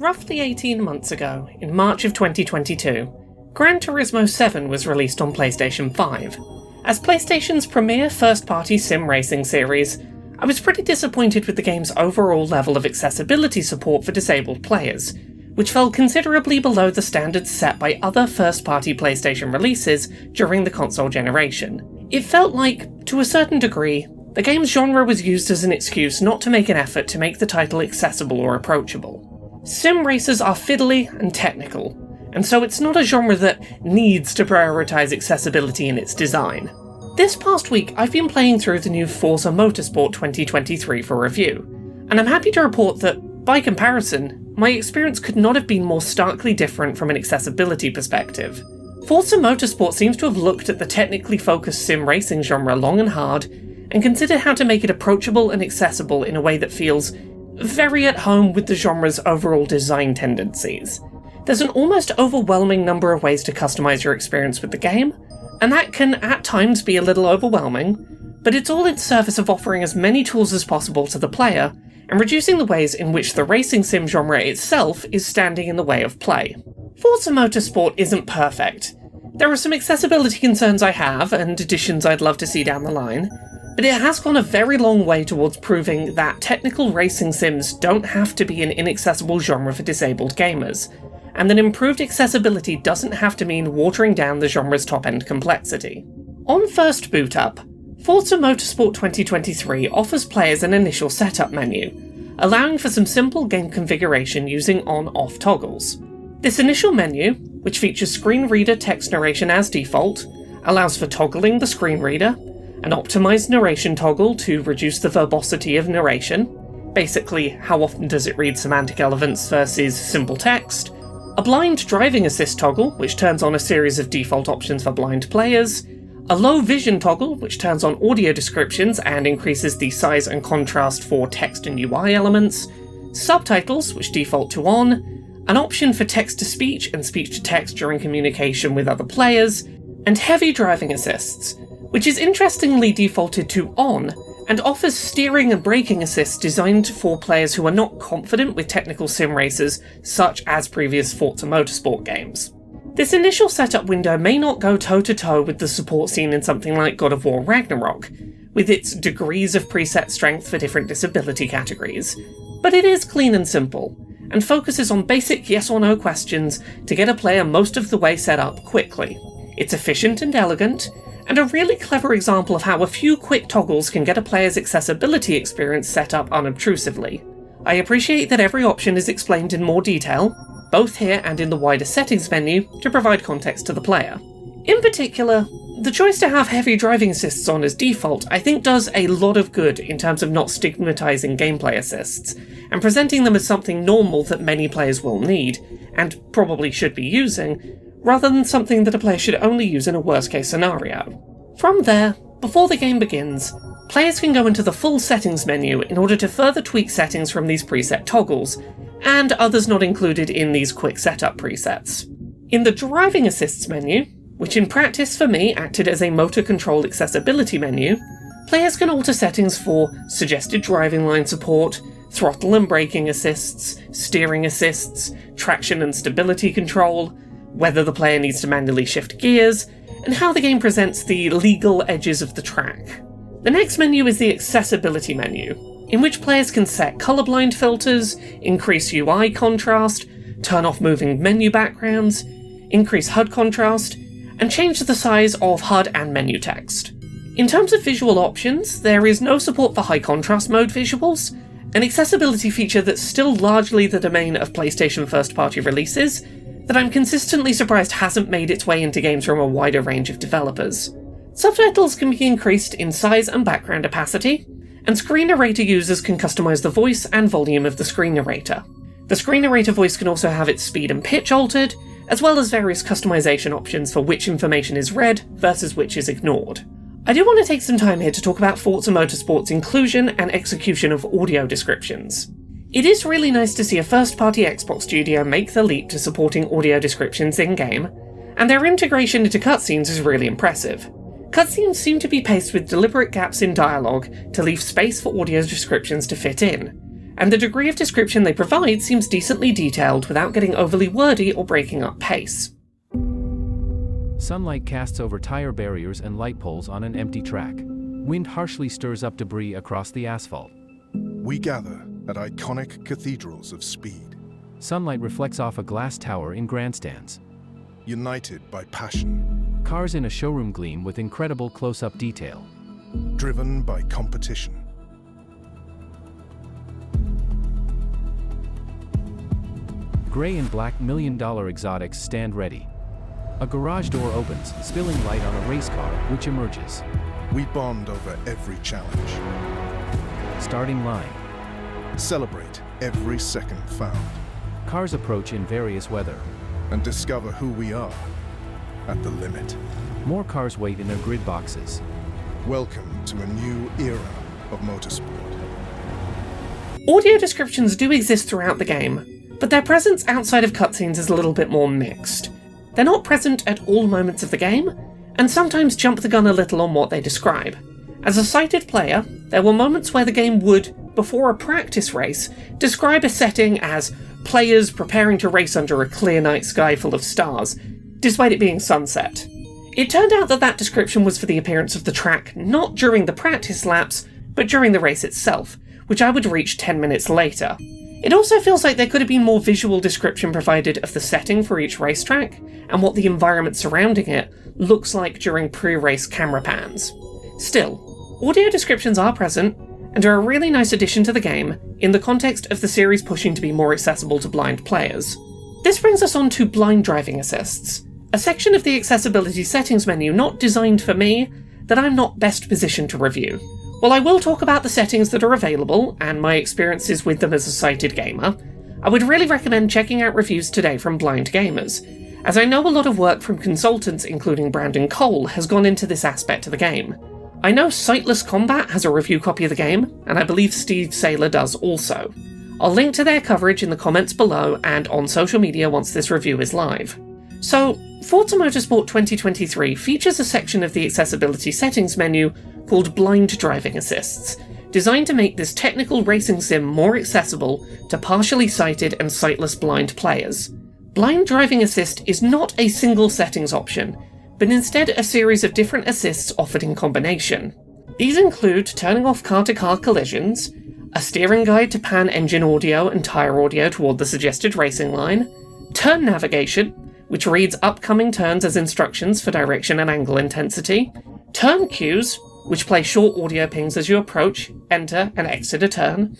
Roughly 18 months ago, in March of 2022, Gran Turismo 7 was released on PlayStation 5. As PlayStation's premier first-party sim racing series, I was pretty disappointed with the game's overall level of accessibility support for disabled players, which fell considerably below the standards set by other first-party PlayStation releases during the console generation. It felt like, to a certain degree, the game's genre was used as an excuse not to make an effort to make the title accessible or approachable. Sim racers are fiddly and technical, and so it's not a genre that needs to prioritise accessibility in its design. This past week, I've been playing through the new Forza Motorsport 2023 for review, and I'm happy to report that, by comparison, my experience could not have been more starkly different from an accessibility perspective. Forza Motorsport seems to have looked at the technically focused sim racing genre long and hard, and considered how to make it approachable and accessible in a way that feels very at home with the genre's overall design tendencies. There's an almost overwhelming number of ways to customize your experience with the game, and that can at times be a little overwhelming, but it's all in service of offering as many tools as possible to the player, and reducing the ways in which the racing sim genre itself is standing in the way of play. Forza Motorsport isn't perfect. There are some accessibility concerns I have, and additions I'd love to see down the line, but it has gone a very long way towards proving that technical racing sims don't have to be an inaccessible genre for disabled gamers, and that improved accessibility doesn't have to mean watering down the genre's top-end complexity. On first boot up, Forza Motorsport 2023 offers players an initial setup menu, allowing for some simple game configuration using on-off toggles. This initial menu, which features screen reader text narration as default, allows for toggling the screen reader, an optimized narration toggle to reduce the verbosity of narration, basically how often does it read semantic elements versus simple text, a blind driving assist toggle, which turns on a series of default options for blind players, a low vision toggle, which turns on audio descriptions and increases the size and contrast for text and UI elements, subtitles, which default to on, an option for text-to-speech and speech-to-text during communication with other players, and heavy driving assists, which is interestingly defaulted to on, and offers steering and braking assists designed for players who are not confident with technical sim racers such as previous Forza Motorsport games. This initial setup window may not go toe-to-toe with the support seen in something like God of War Ragnarok, with its degrees of preset strength for different disability categories, but it is clean and simple, and focuses on basic yes or no questions to get a player most of the way set up quickly. It's efficient and elegant, and a really clever example of how a few quick toggles can get a player's accessibility experience set up unobtrusively. I appreciate that every option is explained in more detail, both here and in the wider settings menu, to provide context to the player. In particular, the choice to have heavy driving assists on as default I think does a lot of good in terms of not stigmatizing gameplay assists, and presenting them as something normal that many players will need, and probably should be using, rather than something that a player should only use in a worst-case scenario. From there, before the game begins, players can go into the full settings menu in order to further tweak settings from these preset toggles, and others not included in these quick setup presets. In the driving assists menu, which in practice for me acted as a motor control accessibility menu, players can alter settings for suggested driving line support, throttle and braking assists, steering assists, traction and stability control, whether the player needs to manually shift gears, and how the game presents the legal edges of the track. The next menu is the accessibility menu, in which players can set colorblind filters, increase UI contrast, turn off moving menu backgrounds, increase HUD contrast, and change the size of HUD and menu text. In terms of visual options, there is no support for high contrast mode visuals, an accessibility feature that's still largely the domain of PlayStation first-party releases, that I'm consistently surprised hasn't made its way into games from a wider range of developers. Subtitles can be increased in size and background opacity, and screen narrator users can customize the voice and volume of the screen narrator. The screen narrator voice can also have its speed and pitch altered, as well as various customization options for which information is read versus which is ignored. I do want to take some time here to talk about Forza Motorsport's inclusion and execution of audio descriptions. It is really nice to see a first-party Xbox studio make the leap to supporting audio descriptions in-game, and their integration into cutscenes is really impressive. Cutscenes seem to be paced with deliberate gaps in dialogue to leave space for audio descriptions to fit in, and the degree of description they provide seems decently detailed without getting overly wordy or breaking up pace. Sunlight casts over tire barriers and light poles on an empty track. Wind harshly stirs up debris across the asphalt. We gather at iconic cathedrals of speed. Sunlight reflects off a glass tower in grandstands. United by passion. Cars in a showroom gleam with incredible close-up detail. Driven by competition. Gray and black million-dollar exotics stand ready. A garage door opens, spilling light on a race car, which emerges. We bond over every challenge. Starting line. Celebrate every second found. Cars approach in various weather. And discover who we are at the limit. More cars wait in their grid boxes. Welcome to a new era of motorsport. Audio descriptions do exist throughout the game, but their presence outside of cutscenes is a little bit more mixed. They're not present at all moments of the game, and sometimes jump the gun a little on what they describe. As a sighted player, there were moments where the game would, before a practice race, describe a setting as players preparing to race under a clear night sky full of stars, despite it being sunset. It turned out that that description was for the appearance of the track not during the practice laps, but during the race itself, which I would reach 10 minutes later. It also feels like there could have been more visual description provided of the setting for each racetrack, and what the environment surrounding it looks like during pre-race camera pans. Still, audio descriptions are present, and are a really nice addition to the game in the context of the series pushing to be more accessible to blind players. This brings us on to blind driving assists, a section of the accessibility settings menu not designed for me that I'm not best positioned to review. While I will talk about the settings that are available, and my experiences with them as a sighted gamer, I would really recommend checking out reviews today from blind gamers, as I know a lot of work from consultants including Brandon Cole has gone into this aspect of the game. I know Sightless Combat has a review copy of the game, and I believe Steve Saylor does also. I'll link to their coverage in the comments below and on social media once this review is live. So, Forza Motorsport 2023 features a section of the accessibility settings menu called Blind Driving Assists, designed to make this technical racing sim more accessible to partially sighted and sightless blind players. Blind Driving Assist is not a single settings option, but instead a series of different assists offered in combination. These include turning off car-to-car collisions, a steering guide to pan engine audio and tyre audio toward the suggested racing line, turn navigation, which reads upcoming turns as instructions for direction and angle intensity, turn cues, which play short audio pings as you approach, enter, and exit a turn,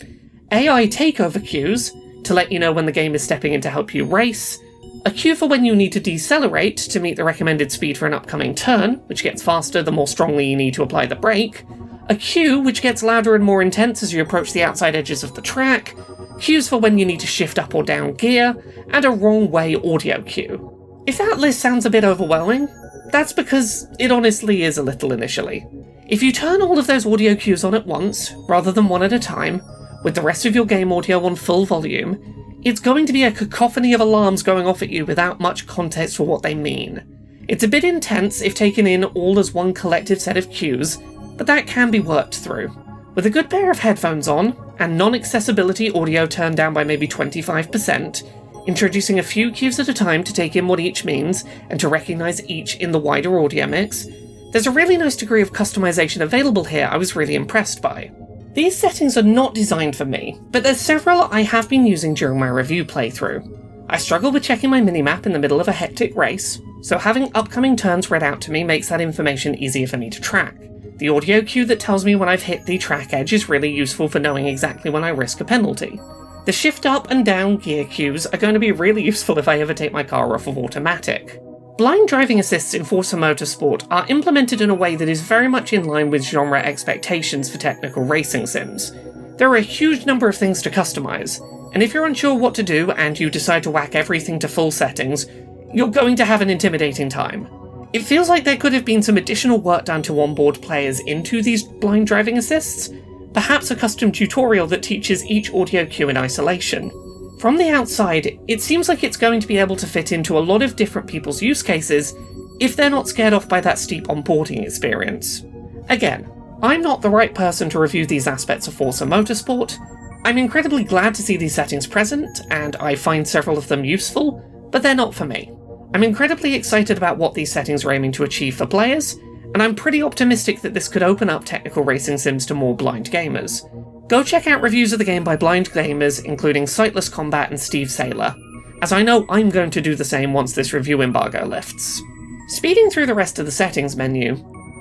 AI takeover cues, to let you know when the game is stepping in to help you race, a cue for when you need to decelerate to meet the recommended speed for an upcoming turn, which gets faster the more strongly you need to apply the brake, a cue which gets louder and more intense as you approach the outside edges of the track, cues for when you need to shift up or down gear, and a wrong way audio cue. If that list sounds a bit overwhelming, that's because it honestly is a little initially. If you turn all of those audio cues on at once, rather than one at a time, with the rest of your game audio on full volume, it's going to be a cacophony of alarms going off at you without much context for what they mean. It's a bit intense if taken in all as one collective set of cues, but that can be worked through. With a good pair of headphones on, and non-accessibility audio turned down by maybe 25%, introducing a few cues at a time to take in what each means, and to recognise each in the wider audio mix, there's a really nice degree of customization available here I was really impressed by. These settings are not designed for me, but there's several I have been using during my review playthrough. I struggle with checking my minimap in the middle of a hectic race, so having upcoming turns read out to me makes that information easier for me to track. The audio cue that tells me when I've hit the track edge is really useful for knowing exactly when I risk a penalty. The shift up and down gear cues are going to be really useful if I ever take my car off of automatic. Blind driving assists in Forza Motorsport are implemented in a way that is very much in line with genre expectations for technical racing sims. There are a huge number of things to customize, and if you're unsure what to do and you decide to whack everything to full settings, you're going to have an intimidating time. It feels like there could have been some additional work done to onboard players into these blind driving assists, perhaps a custom tutorial that teaches each audio cue in isolation. From the outside, it seems like it's going to be able to fit into a lot of different people's use cases if they're not scared off by that steep onboarding experience. Again, I'm not the right person to review these aspects of Forza Motorsport, I'm incredibly glad to see these settings present, and I find several of them useful, but they're not for me. I'm incredibly excited about what these settings are aiming to achieve for players, and I'm pretty optimistic that this could open up technical racing sims to more blind gamers. Go check out reviews of the game by blind gamers, including Sightless Combat and Steve Saylor, as I know I'm going to do the same once this review embargo lifts. Speeding through the rest of the settings menu,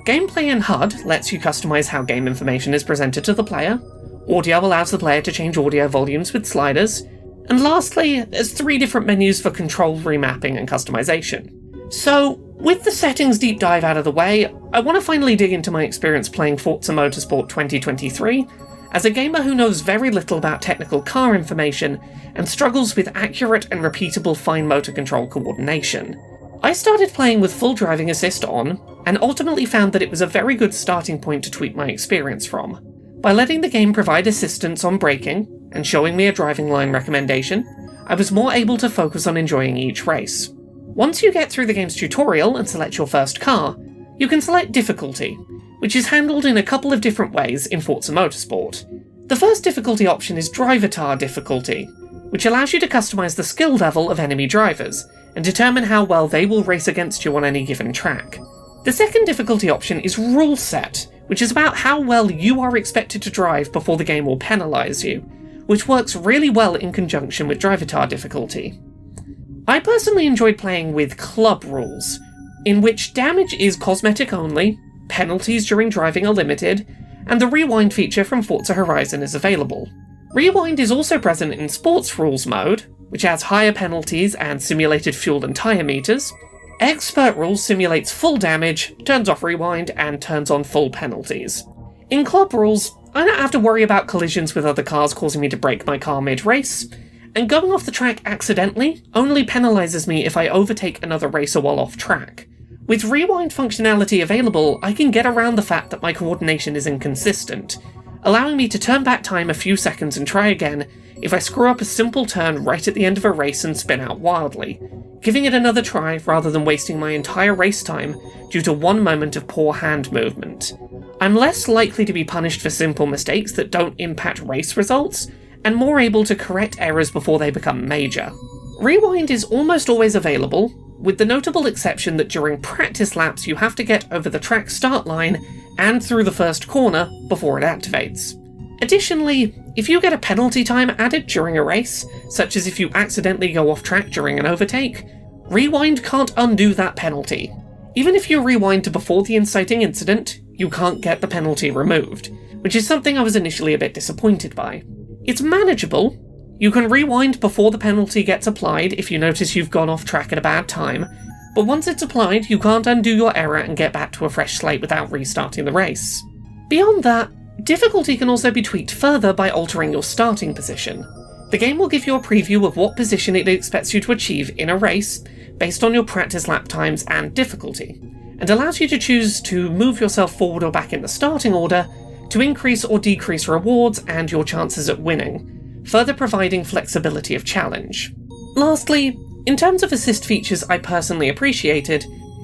Gameplay in HUD lets you customize how game information is presented to the player, Audio allows the player to change audio volumes with sliders, and lastly, there's 3 different menus for control remapping and customization. So, with the settings deep dive out of the way, I want to finally dig into my experience playing Forza Motorsport 2023, as a gamer who knows very little about technical car information and struggles with accurate and repeatable fine motor control coordination. I started playing with full driving assist on, and ultimately found that it was a very good starting point to tweak my experience from. By letting the game provide assistance on braking, and showing me a driving line recommendation, I was more able to focus on enjoying each race. Once you get through the game's tutorial and select your first car, you can select difficulty, which is handled in a couple of different ways in Forza Motorsport. The first difficulty option is Drivatar difficulty, which allows you to customize the skill level of enemy drivers, and determine how well they will race against you on any given track. The second difficulty option is Rule Set, which is about how well you are expected to drive before the game will penalise you, which works really well in conjunction with Drivatar difficulty. I personally enjoyed playing with Club Rules, in which damage is cosmetic only, penalties during driving are limited, and the Rewind feature from Forza Horizon is available. Rewind is also present in Sports Rules mode, which has higher penalties and simulated fuel and tyre meters. Expert Rules simulates full damage, turns off Rewind, and turns on full penalties. In Club Rules, I don't have to worry about collisions with other cars causing me to break my car mid-race, and going off the track accidentally only penalises me if I overtake another racer while off track. With Rewind functionality available, I can get around the fact that my coordination is inconsistent, allowing me to turn back time a few seconds and try again if I screw up a simple turn right at the end of a race and spin out wildly, giving it another try rather than wasting my entire race time due to one moment of poor hand movement. I'm less likely to be punished for simple mistakes that don't impact race results, and more able to correct errors before they become major. Rewind is almost always available, with the notable exception that during practice laps you have to get over the track start line and through the first corner before it activates. Additionally, if you get a penalty time added during a race, such as if you accidentally go off track during an overtake, Rewind can't undo that penalty. Even if you rewind to before the inciting incident, you can't get the penalty removed, which is something I was initially a bit disappointed by. It's manageable. You can rewind before the penalty gets applied if you notice you've gone off track at a bad time, but once it's applied, you can't undo your error and get back to a fresh slate without restarting the race. Beyond that, difficulty can also be tweaked further by altering your starting position. The game will give you a preview of what position it expects you to achieve in a race, based on your practice lap times and difficulty, and allows you to choose to move yourself forward or back in the starting order to increase or decrease rewards and your chances at winning, further providing flexibility of challenge. Lastly, in terms of assist features I personally appreciated,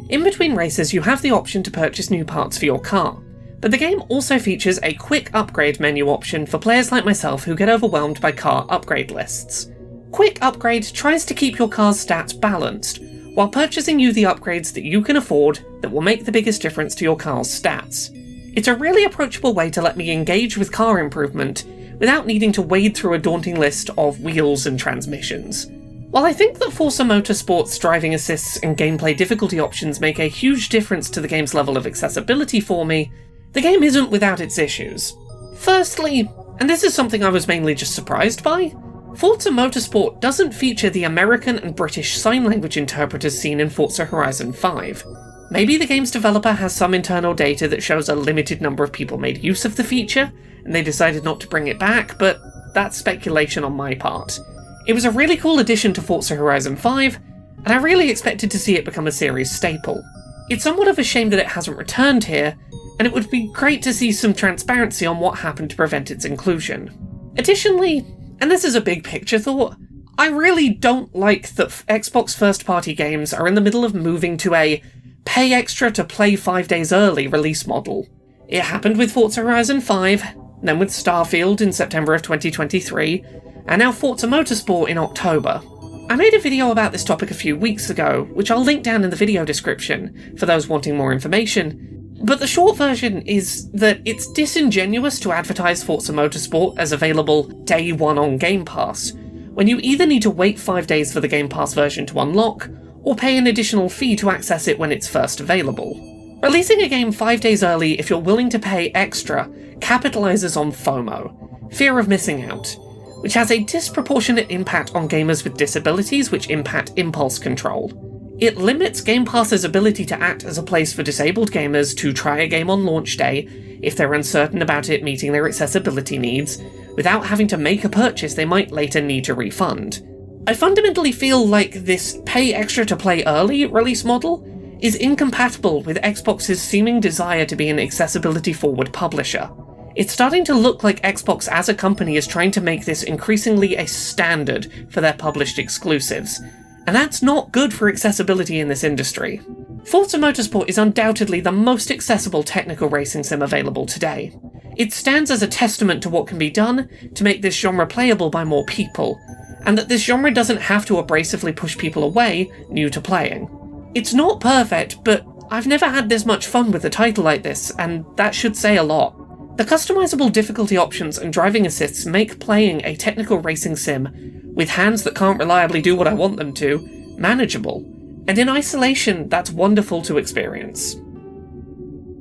in between races you have the option to purchase new parts for your car, but the game also features a quick upgrade menu option for players like myself who get overwhelmed by car upgrade lists. Quick Upgrade tries to keep your car's stats balanced, while purchasing you the upgrades that you can afford that will make the biggest difference to your car's stats. It's a really approachable way to let me engage with car improvement without needing to wade through a daunting list of wheels and transmissions. While I think that Forza Motorsport's driving assists and gameplay difficulty options make a huge difference to the game's level of accessibility for me, the game isn't without its issues. Firstly, and this is something I was mainly just surprised by, Forza Motorsport doesn't feature the American and British sign language interpreters seen in Forza Horizon 5. Maybe the game's developer has some internal data that shows a limited number of people made use of the feature, and they decided not to bring it back, but that's speculation on my part. It was a really cool addition to Forza Horizon 5, and I really expected to see it become a series staple. It's somewhat of a shame that it hasn't returned here, and it would be great to see some transparency on what happened to prevent its inclusion. Additionally, and this is a big picture thought, I really don't like that Xbox first-party games are in the middle of moving to a pay extra to play 5 days early release model. It happened with Forza Horizon 5, then with Starfield in September of 2023, and now Forza Motorsport in October. I made a video about this topic a few weeks ago, which I'll link down in the video description for those wanting more information, but the short version is that it's disingenuous to advertise Forza Motorsport as available day one on Game Pass, when you either need to wait 5 days for the Game Pass version to unlock, or pay an additional fee to access it when it's first available. Releasing a game 5 days early if you're willing to pay extra capitalizes on FOMO, fear of missing out, which has a disproportionate impact on gamers with disabilities which impact impulse control. It limits Game Pass's ability to act as a place for disabled gamers to try a game on launch day if they're uncertain about it meeting their accessibility needs, without having to make a purchase they might later need to refund. I fundamentally feel like this pay extra to play early release model is incompatible with Xbox's seeming desire to be an accessibility-forward publisher. It's starting to look like Xbox as a company is trying to make this increasingly a standard for their published exclusives, and that's not good for accessibility in this industry. Forza Motorsport is undoubtedly the most accessible technical racing sim available today. It stands as a testament to what can be done to make this genre playable by more people, and that this genre doesn't have to abrasively push people away new to playing. It's not perfect, but I've never had this much fun with a title like this, and that should say a lot. The customizable difficulty options and driving assists make playing a technical racing sim, with hands that can't reliably do what I want them to, manageable, and in isolation that's wonderful to experience.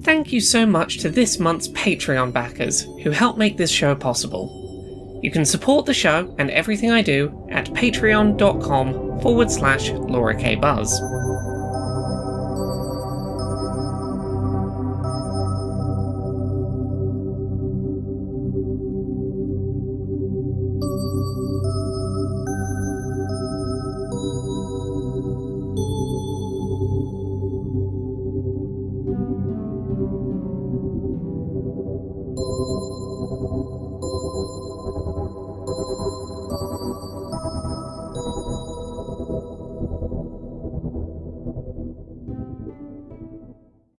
Thank you so much to this month's Patreon backers who help make this show possible. You can support the show and everything I do at patreon.com/LauraKBuzz.